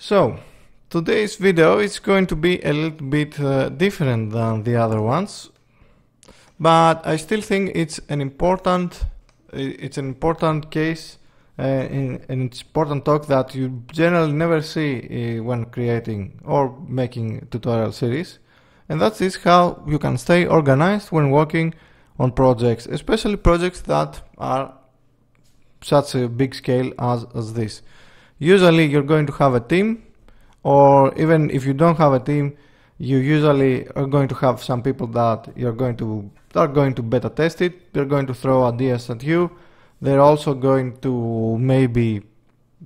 So, today's video is going to be a little bit different than the other ones, but I still think it's an important case, an important talk that you generally never see when creating or making tutorial series, and that is how you can stay organized when working on projects, especially projects that are such a big scale as this. Usually you're going to have a team, or even if you don't have a team, you usually are going to have some people that are going to beta test it. They're going to throw ideas at you. They're also going to maybe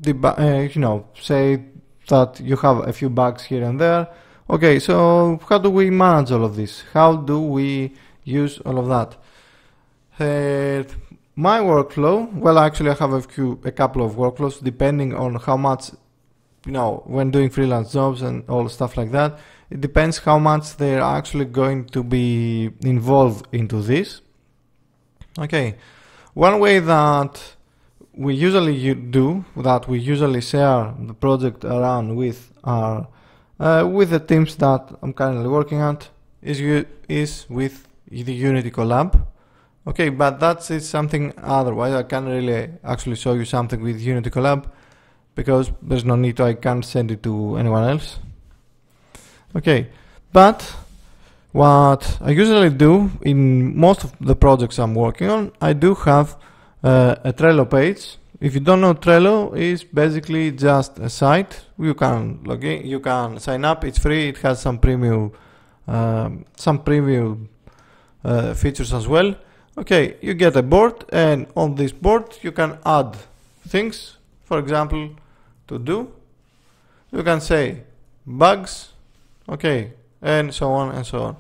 say that you have a few bugs here and there. Okay, so how do we manage all of this? How do we use all of that? My workflow, well, actually I have a couple of workflows depending on how much, when doing freelance jobs and all stuff like that. It depends how much they're actually going to be involved into this. Okay, one way that we usually share the project around with the teams that I'm currently working at is with the Unity collab. Okay, but that's something otherwise. I can't really actually show you something with Unity collab because there's no need to. I can't send it to anyone else. Okay, but what I usually do in most of the projects I'm working on, I do have a Trello page. If you don't know, Trello is basically just a site. You can log in, you can sign up. It's free. It has some premium features as well. Okay, you get a board, and on this board you can add things. For example, to do, you can say bugs, okay, and so on and so on.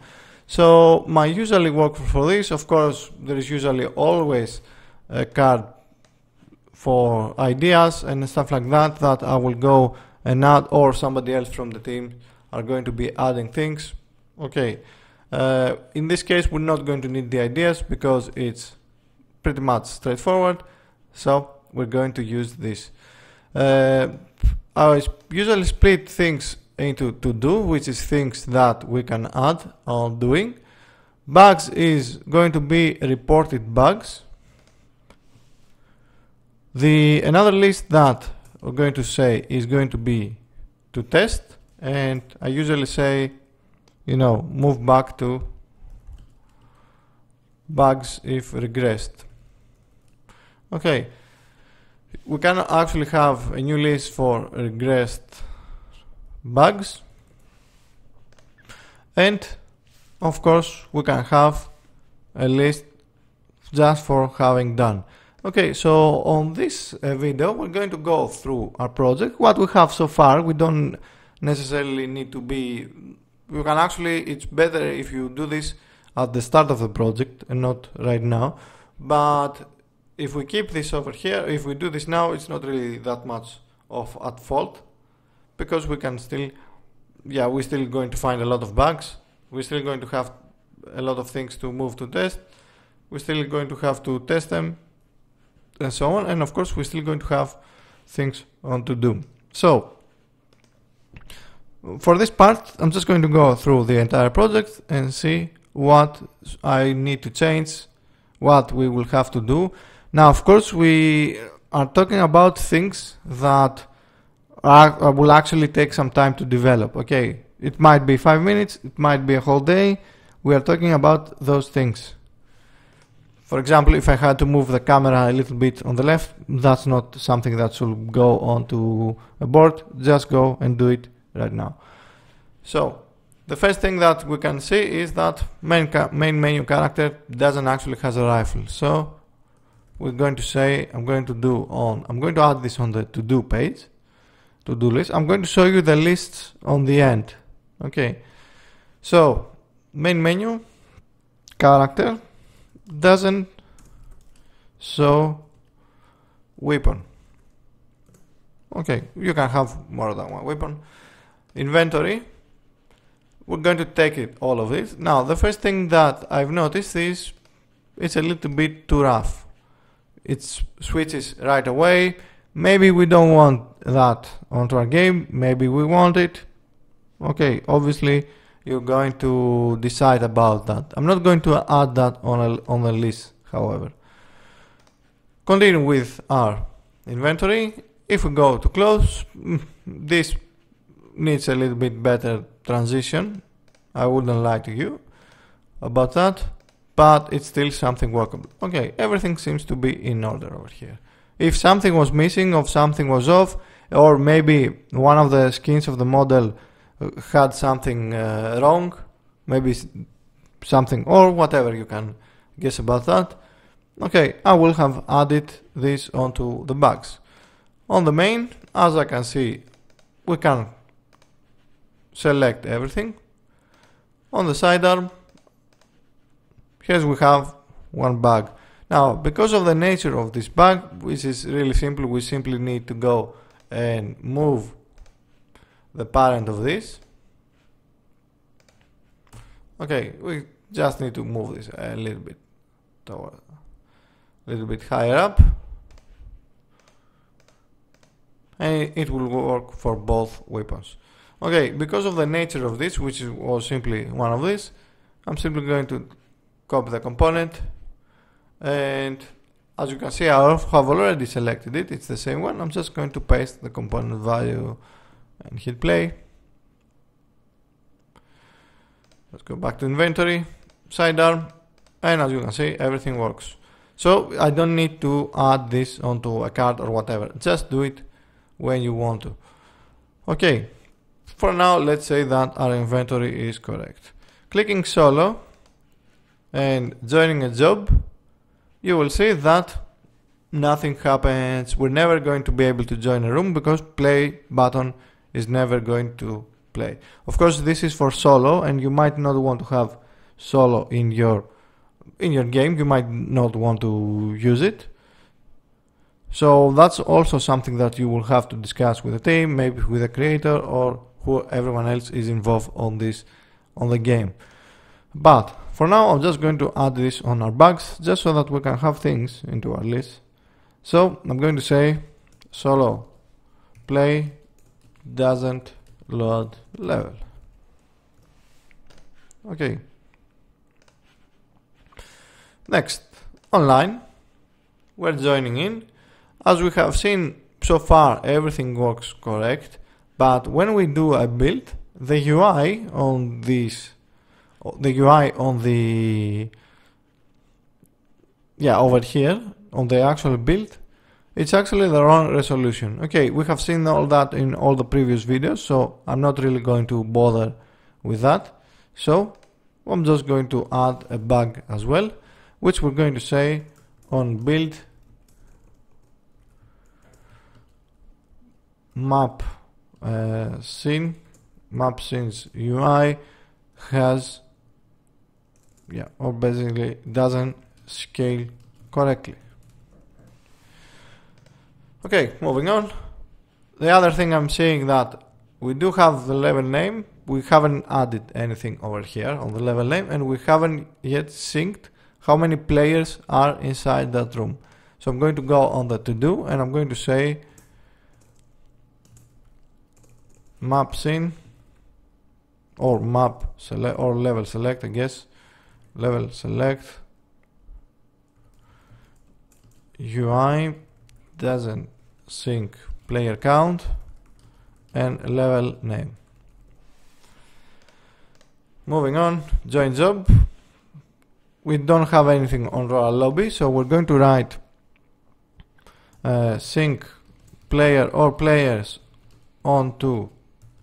So my usually work for this, of course, there is usually always a card for ideas and stuff like that I will go and add, or somebody else from the team are going to be adding things. Okay. In this case, we're not going to need the ideas because it's pretty much straightforward, so we're going to use this. I usually split things into to do, which is things that we can add on doing. Bugs is going to be reported bugs. Another list that we're going to say is going to be to test, and I usually say move back to bugs if regressed. Okay, we can actually have a new list for regressed bugs, and of course we can have a list just for having done. Okay, so on this video we're going to go through our project, what we have so far. We don't necessarily need to be it's better if you do this at the start of the project and not right now, but if we keep this over here, if we do this now, it's not really that much of at fault, because we can still, we're still going to find a lot of bugs, we're still going to have a lot of things to move to test, we're still going to have to test them and so on, and of course we're still going to have things on to do. So for this part, I'm just going to go through the entire project and see what I need to change, what we will have to do. Now, of course, we are talking about things that will actually take some time to develop. Okay, it might be 5 minutes, it might be a whole day. We are talking about those things. For example, if I had to move the camera a little bit on the left, that's not something that should go onto a board. Just go and do it right now. So the first thing that we can see is that main menu character doesn't actually has a rifle. So we're going to say I'm going to add this on the to-do page, to-do list. I'm going to show you the lists on the end. Okay, so main menu character doesn't show weapon. Okay, you can have more than one weapon. Inventory, we're going to take it all of this. Now the first thing that I've noticed is it's a little bit too rough. It switches right away. Maybe we don't want that onto our game. Maybe we want it. Okay, obviously you're going to decide about that. I'm not going to add that on a list, however. Continue with our inventory. If we go to close, this needs a little bit better transition. I wouldn't lie to you about that, but it's still something workable. Okay, everything seems to be in order over here. If something was missing or something was off, or maybe one of the skins of the model had something wrong, maybe something or whatever you can guess about that. Okay, I will have added this onto the bugs. On the main, as I can see, we can select everything. On the sidearm, here we have one bug. Now, because of the nature of this bug, which is really simple, we simply need to go and move the parent of this. Okay, we just need to move this a little bit toward, a little bit higher up, and it will work for both weapons. Okay, because of the nature of this, which was simply one of these, I'm simply going to copy the component, and as you can see, I have already selected it. It's the same one. I'm just going to paste the component value and hit play. Let's go back to inventory, sidearm, and as you can see, everything works. So I don't need to add this onto a card or whatever. Just do it when you want to. Okay, for now, let's say that our inventory is correct. Clicking solo and joining a job, you will see that nothing happens. We're never going to be able to join a room because play button is never going to play. Of course, this is for solo, and you might not want to have solo in your game. You might not want to use it. So that's also something that you will have to discuss with the team, maybe with the creator or who everyone else is involved on the game. But for now, I'm just going to add this on our bugs, just so that we can have things into our list. So I'm going to say solo play doesn't load level. Okay. Next, online, we're joining in. As we have seen so far, everything works correct, but when we do a build, the UI on this, over here on the actual build, it's actually the wrong resolution. Okay, we have seen all that in all the previous videos, so I'm not really going to bother with that. So I'm just going to add a bug as well, which we're going to say on build map scene, map scenes UI has or basically doesn't scale correctly. Okay, moving on. The other thing I'm seeing that we do have the level name. We haven't added anything over here on the level name, and we haven't yet synced how many players are inside that room. So I'm going to go on the to do, and I'm going to say map scene or map select or level select, I guess. Level select UI doesn't sync player count and level name. Moving on, join job. We don't have anything on our lobby, so we're going to write sync player or players onto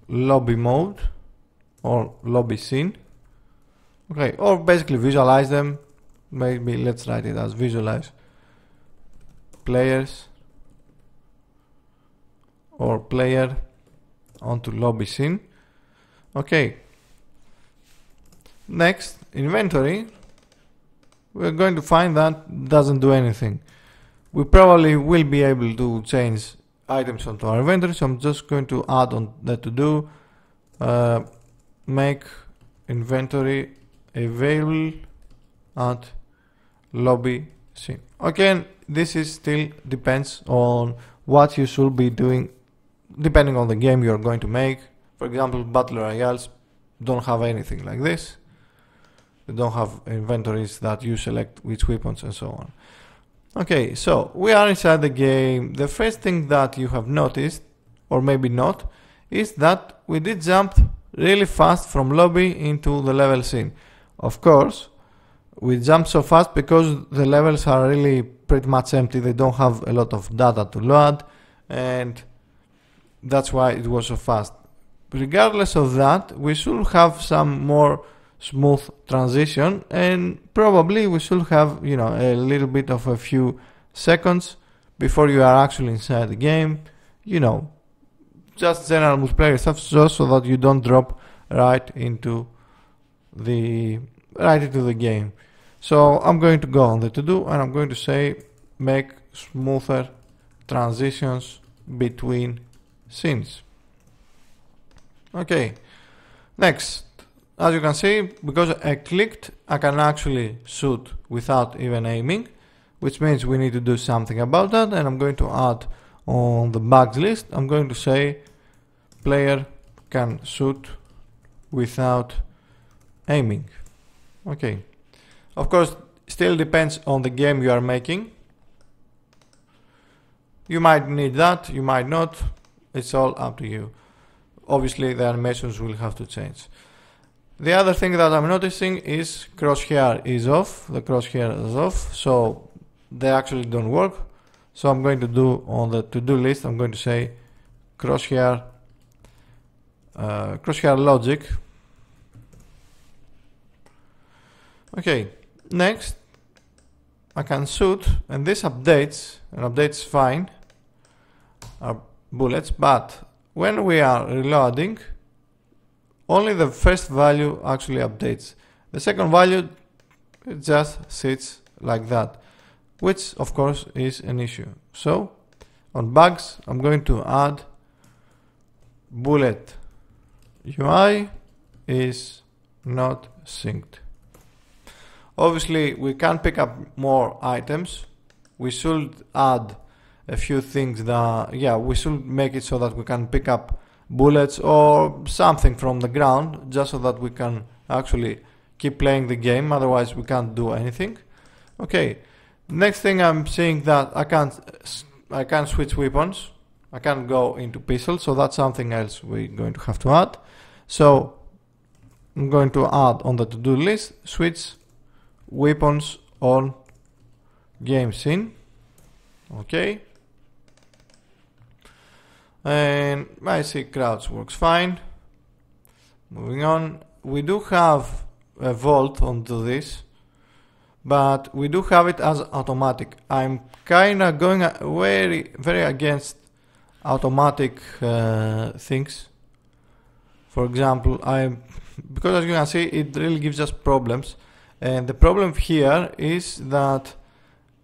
lobby mode or lobby scene. Okay, or basically visualize them. Maybe let's write it as visualize players or player onto lobby scene. Okay, next, inventory. We're going to find that doesn't do anything. We probably will be able to change items onto our inventory, so I'm just going to add on that to do make inventory available at lobby scene. Again, this is still depends on what you should be doing depending on the game you're going to make. For example, Battle Royales don't have anything like this. They don't have inventories that you select which weapons and so on. Okay, so we are inside the game. The first thing that you have noticed, or maybe not, is that we did jump really fast from lobby into the level scene. Of course, we jumped so fast because the levels are really pretty much empty. They don't have a lot of data to load, and that's why it was so fast. Regardless of that, we should have some more smooth transition, and probably we should have, you know, a little bit of a few seconds before you are actually inside the game, you know, just general multiplayer stuff, just so that you don't drop right into the game. So I'm going to go on the to-do, and I'm going to say make smoother transitions between scenes. Okay, next, as you can see, because I clicked, I can actually shoot without even aiming, which means we need to do something about that, and I'm going to add on the bugs list, I'm going to say player can shoot without aiming. Okay, of course, still depends on the game you are making. You might need that, you might not, it's all up to you. Obviously the animations will have to change. The other thing that I'm noticing is crosshair is off. The crosshair is off, so they actually don't work. So I'm going to do on the to-do list, I'm going to say crosshair logic. Okay, next I can shoot, and this updates, and updates fine our bullets, but when we are reloading, only the first value actually updates. The second value, it just sits like that, which of course is an issue. So on bugs, I'm going to add bullet UI is not synced. Obviously we can pick up more items. We should add a few things that, yeah, we should make it so that we can pick up bullets or something from the ground, just so that we can actually keep playing the game, otherwise we can't do anything. Okay, next thing I'm seeing that I can't switch weapons. I can't go into pistol, so that's something else we're going to have to add. So I'm going to add on the to-do list, switch weapons on game scene. Okay, and I see crouch works fine. Moving on, we do have a vault onto this, but we do have it as automatic. I'm kinda going very against automatic things. For example, because as you can see, it really gives us problems, and the problem here is that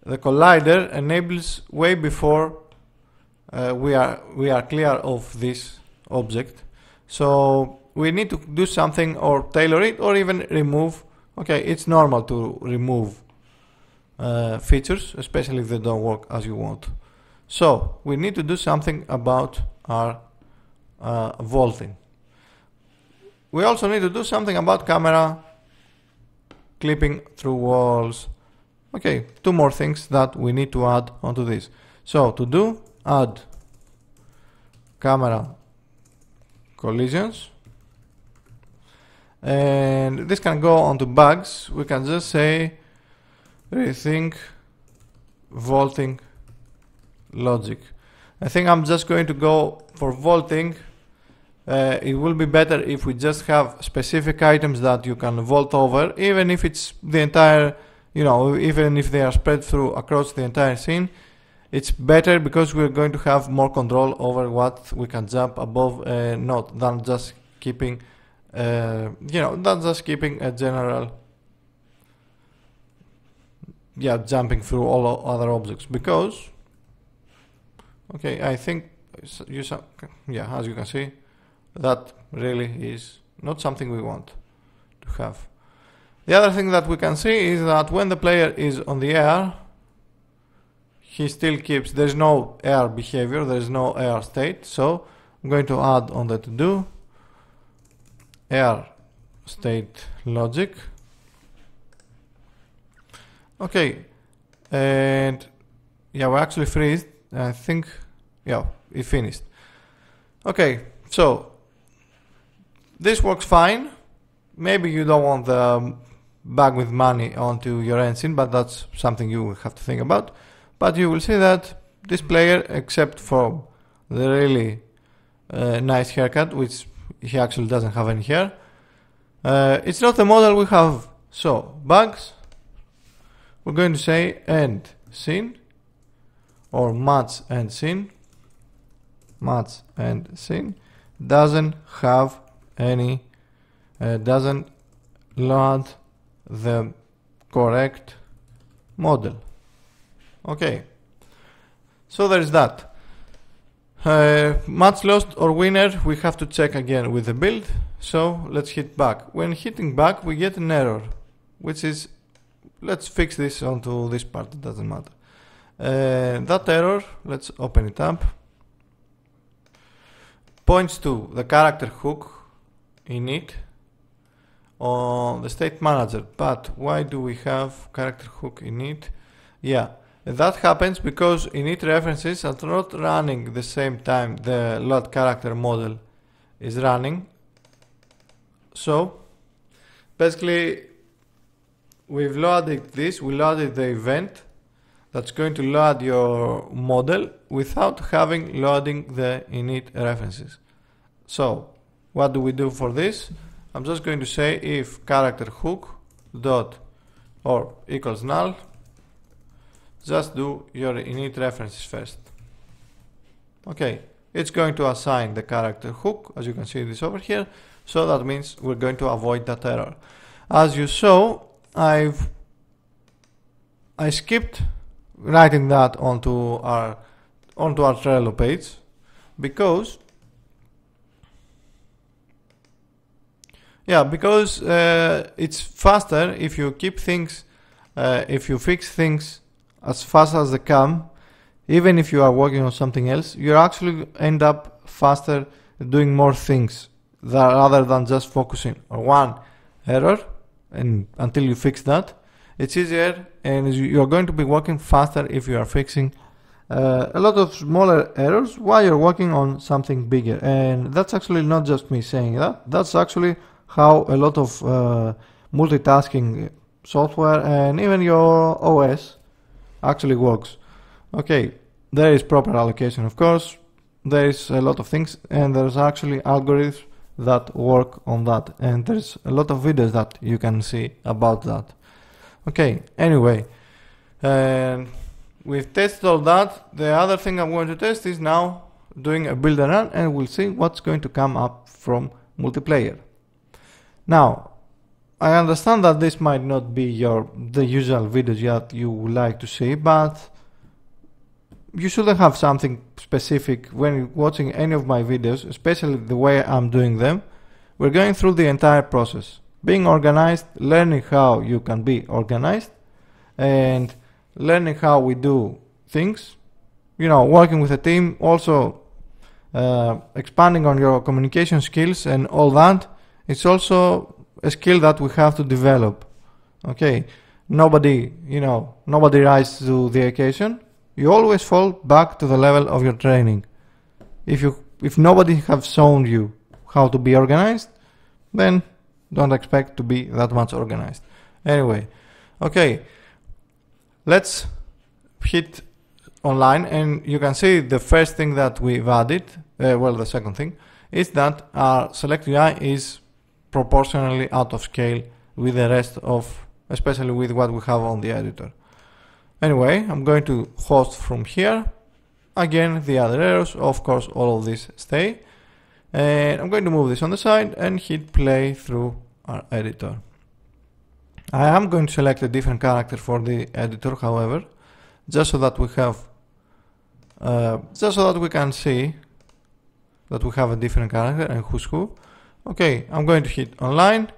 the collider enables way before we are clear of this object. So we need to do something, or tailor it, or even remove. Okay, it's normal to remove features, especially if they don't work as you want. So we need to do something about our vaulting. We also need to do something about camera clipping through walls. Okay, two more things that we need to add onto this. So to do, add camera collisions, and this can go onto bugs. We can just say rethink vaulting logic. I think I'm just going to go for vaulting. It will be better if we just have specific items that you can vault over, even if it's the entire, you know, even if they are spread through across the entire scene. It's better because we're going to have more control over what we can jump above, not than just keeping, than just keeping a general, jumping through all other objects. Because, okay, I think as you can see, that really is not something we want to have. The other thing that we can see is that when the player is on the air, he still keeps, there's no air behavior, there's no air state, so I'm going to add on the to-do air state logic. Okay, and yeah, we actually freezed. I think, yeah, it finished. Okay, so this works fine. Maybe you don't want the bag with money onto your engine, but that's something you will have to think about. But you will see that this player, except for the really nice haircut, which he actually doesn't have any hair, it's not the model we have. So bugs, we're going to say end scene or match end scene. Match end scene doesn't have any, doesn't load the correct model. Okay, so there is that. Match lost or winner, we have to check again with the build. So let's hit back. When hitting back, we get an error, which is, let's fix this onto this part, it doesn't matter. That error, let's open it up, points to the character hook init on the state manager. But why do we have character hook init? Yeah, that happens because init references are not running the same time the load character model is running. So basically we've loaded this, we loaded the event that's going to load your model without having loading the init references. So what do we do for this? I'm just going to say if character hook dot or equals null, just do your init references first. Okay, it's going to assign the character hook, as you can see this over here, so that means we're going to avoid that error. As you saw, I skipped writing that onto our Trello page because it's faster if you keep things, if you fix things as fast as they come. Even if you are working on something else, you actually end up faster doing more things rather than just focusing on one error and until you fix that. It's easier and you're going to be working faster if you are fixing a lot of smaller errors while you're working on something bigger. And that's actually not just me saying that, that's actually how a lot of multitasking software and even your OS actually works. Okay, there is proper allocation, of course, there is a lot of things, and there's actually algorithms that work on that, and there's a lot of videos that you can see about that. Okay, anyway, we've tested all that. The other thing I'm going to test is now doing a build and run, and we'll see what's going to come up from multiplayer. Now, I understand that this might not be the usual videos that you would like to see, but you shouldn't have something specific when you're watching any of my videos, especially the way I'm doing them. We're going through the entire process, being organized, learning how you can be organized, and learning how we do things, you know, working with a team, also expanding on your communication skills and all that. It's also a skill that we have to develop. Okay, nobody rises to the occasion. You always fall back to the level of your training. If nobody have shown you how to be organized, then don't expect to be that much organized. Anyway, okay, let's hit online, and you can see the first thing that we've added, the second thing, is that our select UI is proportionally out of scale with the rest of, especially with what we have on the editor. Anyway, I'm going to host from here. Again, the other errors, of course, all of these stay. And I'm going to move this on the side and hit play through our editor. I am going to select a different character for the editor, however, just so that we have, just so that we can see that we have a different character and who's who. Okay, I'm going to hit online.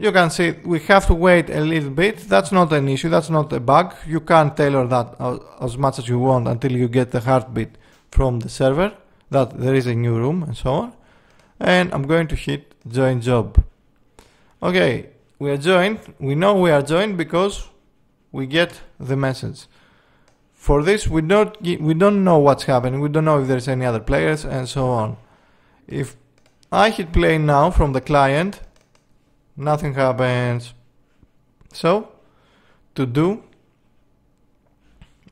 You can see we have to wait a little bit. That's not an issue, that's not a bug. You can tailor that as much as you want until you get the heartbeat from the server. that there is a new room and so on. And I'm going to hit join job. Okay, we are joined. We know we are joined because we get the message. For this, we don't know what's happening. We don't know if there's any other players and so on. If I hit play now from the client, nothing happens. So, to do,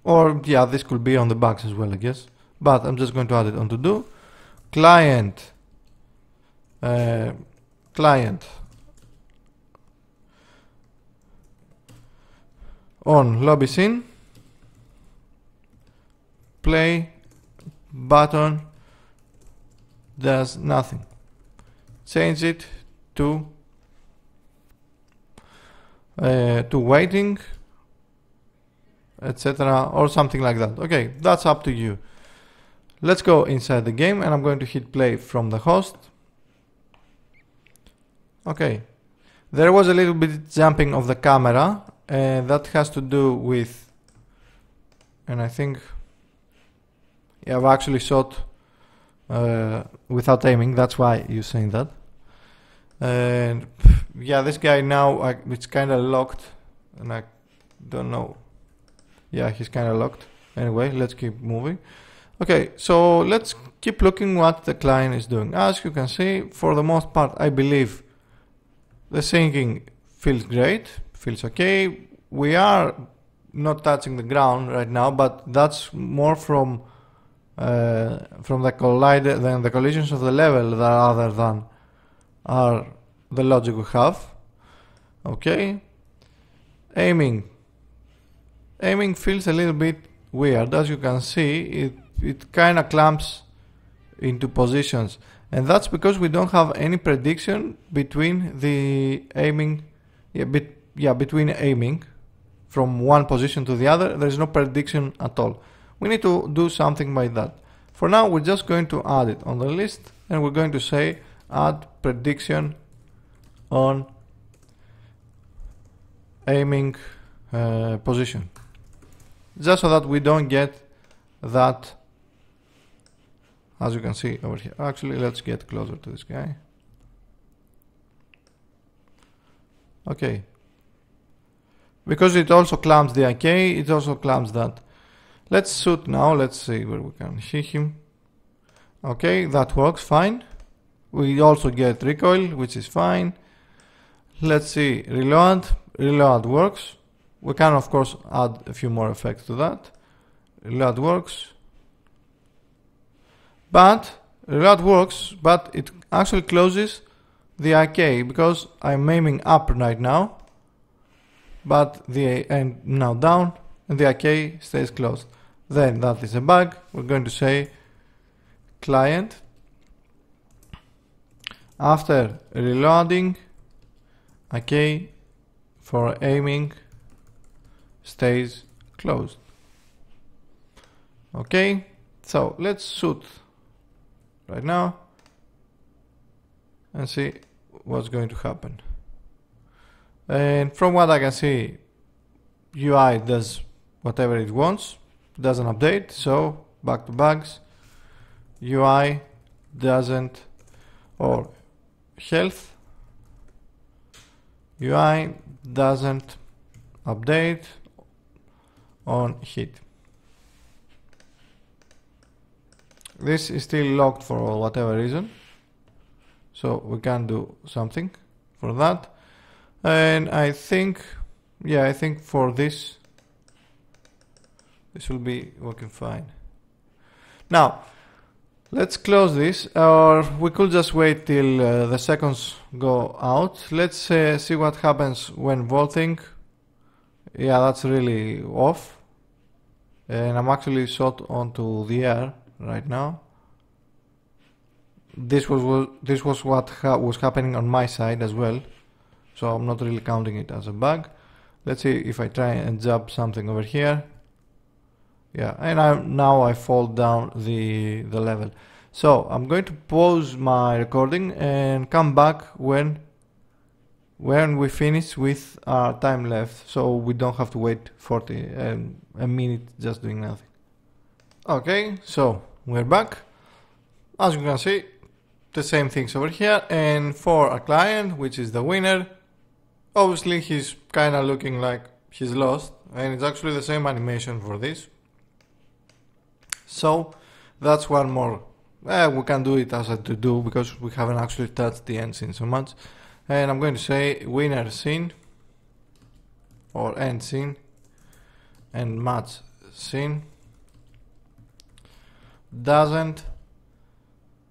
or yeah, this could be on the bugs as well, I guess. But I'm just going to add it on to do. Client on lobby scene, play button does nothing. Change it to waiting, etc., or something like that. Okay, that's up to you. Let's go inside the game, and I'm going to hit play from the host. Okay, there was a little bit jumping of the camera, and that has to do with, and I think, yeah, I've actually shot without aiming. That's why you're saying that. And yeah, this guy now, it's kind of locked, and I don't know. Yeah, he's kind of locked. Anyway, let's keep moving. Okay, so let's keep looking what the client is doing. As you can see, for the most part, I believe the syncing feels great, feels okay. We are not touching the ground right now, but that's more from the collisions of the level rather than the logic we have. Okay, aiming feels a little bit weird. As you can see, it kind of clamps into positions, and that's because we don't have any prediction between the aiming. Between aiming from one position to the other, there is no prediction at all. We need to do something by that. For now, we're just going to add it on the list, and we're going to say add prediction on aiming position, just so that we don't get that, as you can see over here. Actually, let's get closer to this guy. Okay, because it also clamps the IK, it also clamps that. Let's shoot now. Let's see where we can hit him. Okay, that works fine. We also get recoil, which is fine. Let's see, reload. Reload works. We can of course add a few more effects to that. Reload works. But it actually closes the IK because I'm aiming up right now, but and now down, and the IK stays closed. Then that is a bug. We're going to say client after reloading, IK for aiming stays closed. Okay, so let's shoot right now and see what's going to happen. And from what I can see, UI does whatever it wants, doesn't update, so back to bugs. UI doesn't, or health, UI doesn't update on hit. This is still locked for whatever reason, so we can do something for that. And I think for this will be working fine. Now let's close this, or we could just wait till the seconds go out. Let's see what happens when vaulting. Yeah, that's really off, and I'm actually shot onto the air right now. This was what was happening on my side as well, so I'm not really counting it as a bug. Let's see if I try and jump something over here. Yeah, and now I fall down the level. So I'm going to pause my recording and come back when we finish with our time left, so we don't have to wait a minute just doing nothing. Okay, so we're back. as you can see, the same things over here. And for a client, which is the winner, obviously he's kinda looking like he's lost, and it's actually the same animation for this. So that's one more. We can do it as a to do because we haven't actually touched the end scene so much. And I'm going to say winner scene or end scene and match scene doesn't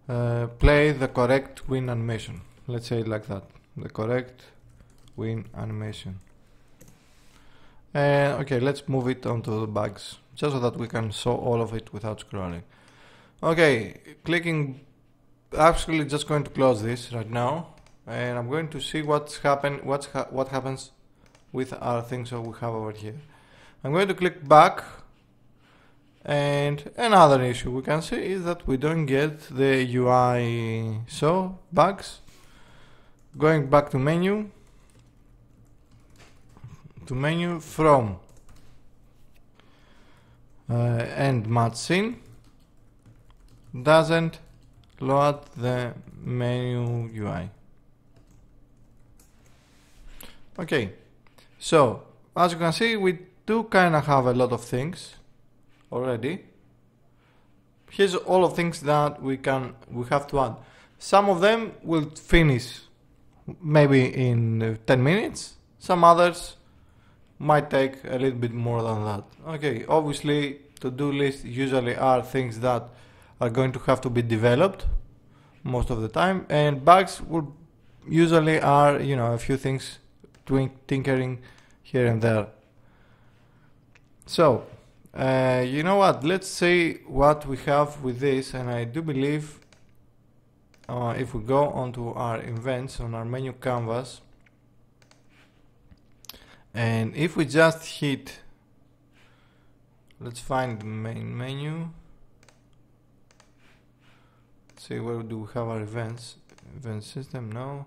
play the correct win animation. Let's say it like that. The correct win animation. Okay, let's move it onto the bugs just so that we can show all of it without scrolling. Okay, clicking, actually just going to close this right now, and I'm going to see what happens with our things that we have over here. I'm going to click back, and another issue we can see is that we don't get the UI show bugs. Going back to menu from end match scene doesn't load the menu UI. Okay, so as you can see, we do kind of have a lot of things already. Here's all of things that we have to add. Some of them will finish maybe in 10 minutes. Some others might take a little bit more than that. Okay, obviously to-do lists usually are things that are going to have to be developed most of the time, and bugs will usually are, you know, a few things tinkering here and there. So you know what, let's see what we have with this. And I do believe if we go onto our events on our menu canvas, and if we just hit, let's find the main menu. Let's see, where do we have our events? Event system, no.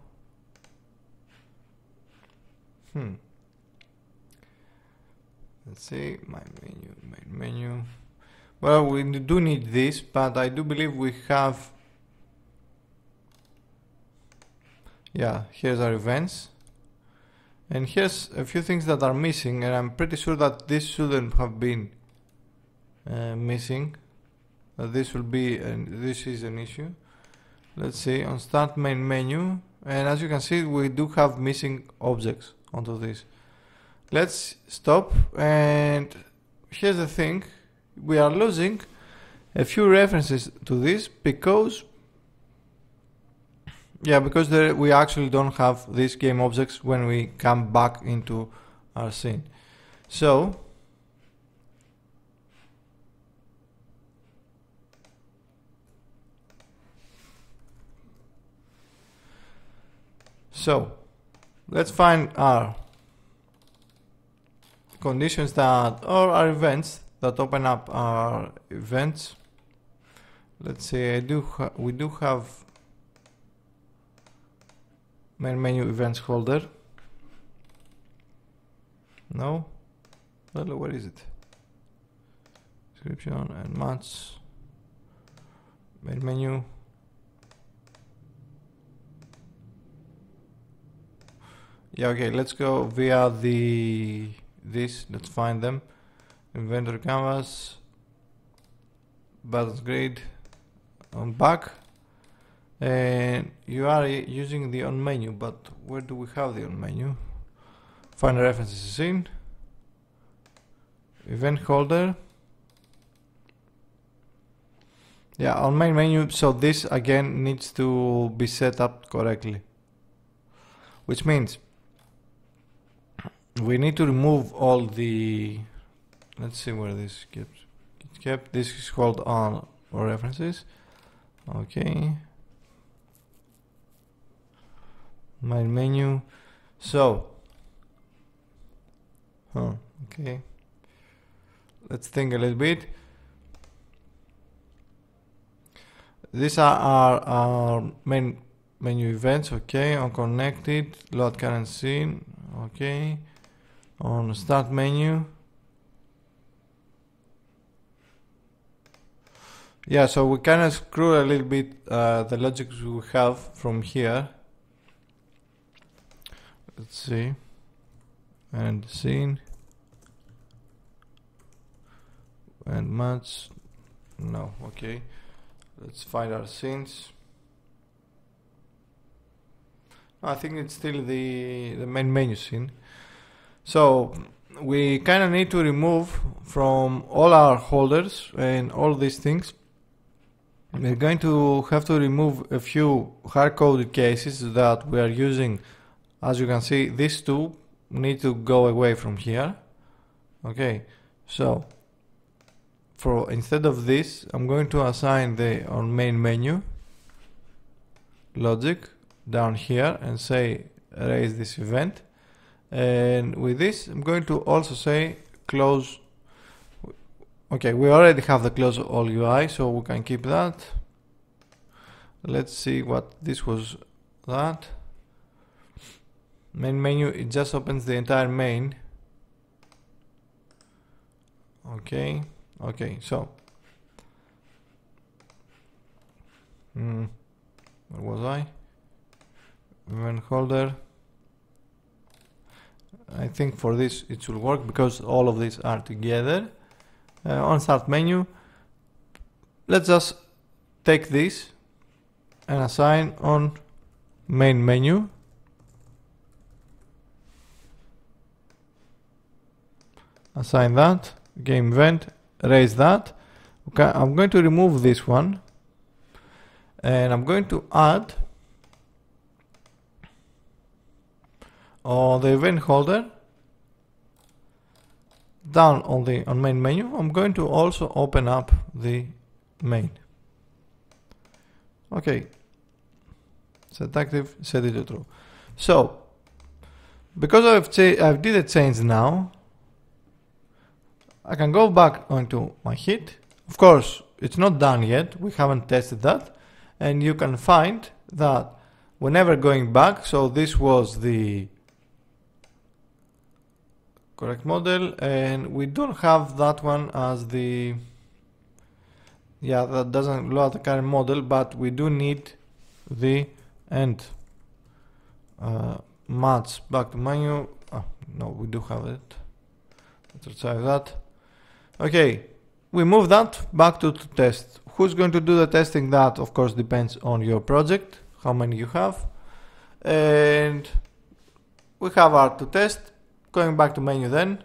Let's see, my main menu. Well, we do need this, but I do believe we have. Yeah, here's our events. And here's a few things that are missing, and I'm pretty sure that this shouldn't have been missing. This will be, this is an issue. Let's see, on start main menu, and as you can see, we do have missing objects onto this. Let's stop, and here's the thing, we are losing a few references to this because we actually don't have these game objects when we come back into our scene. So let's find our conditions that, or our events that open up our events. Let's say we do have main menu events folder. No? Well, where is it? Description and match. Main menu. Yeah, okay, let's go via this. Let's find them. Inventory canvas. Buttons grid. On back. And you are using the on menu, but where do we have the on menu? Find references in event holder. Yeah, on main menu. So this again needs to be set up correctly, which means we need to remove all the, let's see where this gets kept. This is called on or references. Okay, main menu. So okay, let's think a little bit. These are our main menu events. Okay, on connected, load current scene. Okay, on start menu. Yeah, so we kind of screw a little bit the logic we have from here. Let's see. And scene. And match. No, okay. Let's find our scenes. I think it's still the main menu scene. So we kind of need to remove from all our holders and all these things. We're going to have to remove a few hard-coded cases that we are using. As you can see, these two need to go away from here. Okay, so instead of this, I'm going to assign the on main menu logic down here and say erase this event. And with this, I'm going to also say close. Okay, we already have the close all UI, so we can keep that. Let's see what this was. That main menu, it just opens the entire main. Okay, so where was I? Event holder. I think for this it should work because all of these are together. On start menu, let's just take this and assign on main menu. Assign that, game event, erase that. Okay, I'm going to remove this one and I'm going to add on the event holder down on main menu. I'm going to also open up the main. Okay, set active, set it to true. So because I've did a change now, I can go back onto my hit. Of course, it's not done yet. We haven't tested that, and you can find that whenever going back. So this was the correct model, and we don't have that one as the, yeah, that doesn't load the current model, but we do need the end match back to menu. Oh, no, we do have it. Let's try that. Okay, we move that back to test. Who's going to do the testing? That of course depends on your project, how many you have. And we have our to test. Going back to menu then,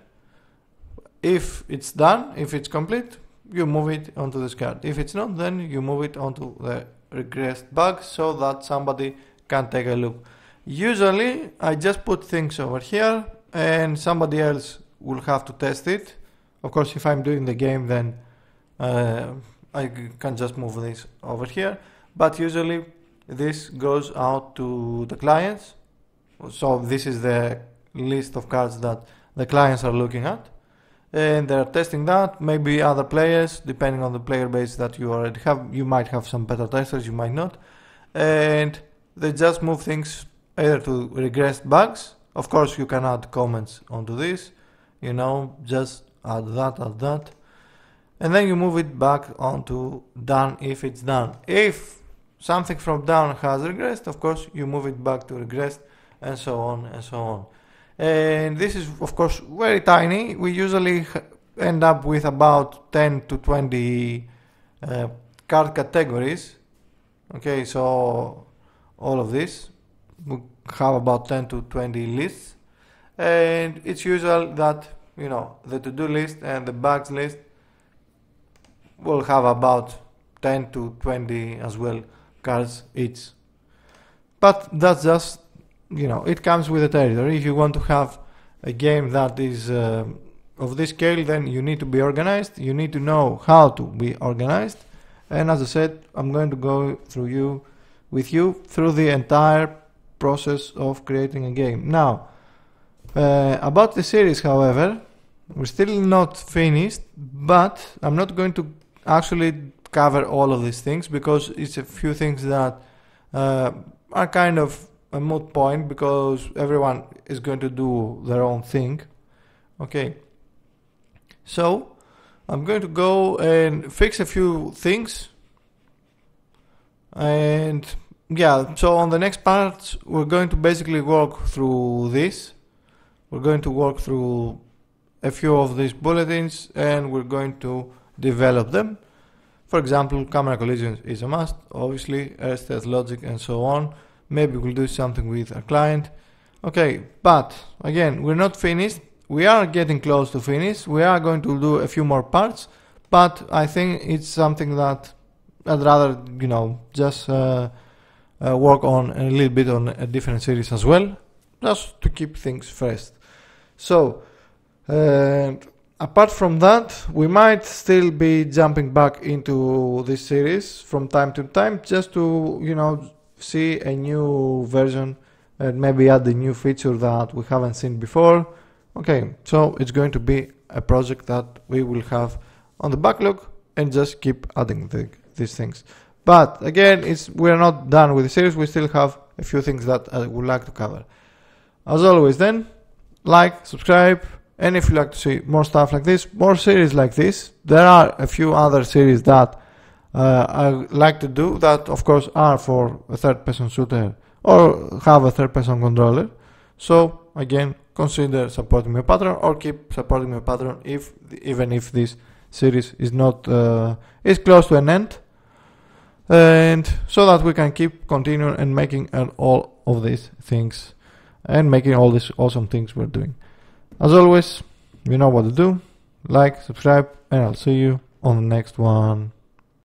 if it's done, if it's complete, you move it onto this card. If it's not, then you move it onto the regressed bug so that somebody can take a look. Usually I just put things over here and somebody else will have to test it. Of course, if I'm doing the game, then I can just move this over here, but usually this goes out to the clients. So this is the list of cards that the clients are looking at, and they're testing that. Maybe other players, depending on the player base that you already have, you might have some beta testers, you might not, and they just move things either to regressed bugs. Of course, you can add comments onto this, you know, just add that, and then you move it back onto done if it's done. If something from done has regressed, of course you move it back to regressed, and so on and so on. And this is of course very tiny. We usually end up with about 10 to 20 card categories. Okay, so all of this, we have about 10 to 20 lists, and it's usual that, you know, the to-do list and the bugs list will have about 10 to 20 as well cards each. But that's just, you know, it comes with the territory. If you want to have a game that is of this scale, then you need to be organized. You need to know how to be organized. And as I said, I'm going to go with you through the entire process of creating a game. Now, about the series, however, we're still not finished, but I'm not going to actually cover all of these things because it's a few things that are kind of a moot point because everyone is going to do their own thing. Okay, so I'm going to go and fix a few things And yeah, so on the next part we're going to basically work through this. We're going to work through a few of these bulletins and we're going to develop them. For example, camera collision is a must, obviously, state logic and so on. Maybe we'll do something with our client. Okay, but again, we're not finished. We are getting close to finish. We are going to do a few more parts, but I think it's something that I'd rather, just work on a little bit on a different series as well, just to keep things fresh. So, apart from that, we might still be jumping back into this series from time to time, just to, see a new version and maybe add a new feature that we haven't seen before. Okay, so it's going to be a project that we will have on the backlog and just keep adding these things. But again, we're not done with the series. We still have a few things that I would like to cover. As always then, like, subscribe, and if you like to see more stuff like this, more series like this, there are a few other series that I like to do that of course are for a third-person shooter or have a third-person controller. So again, consider supporting my Patreon or keep supporting my Patreon even if this series is not is close to an end, and so that we can keep continuing and making all of these things and making all these awesome things we're doing. As always, you know what to do. Like, subscribe, and I'll see you on the next one.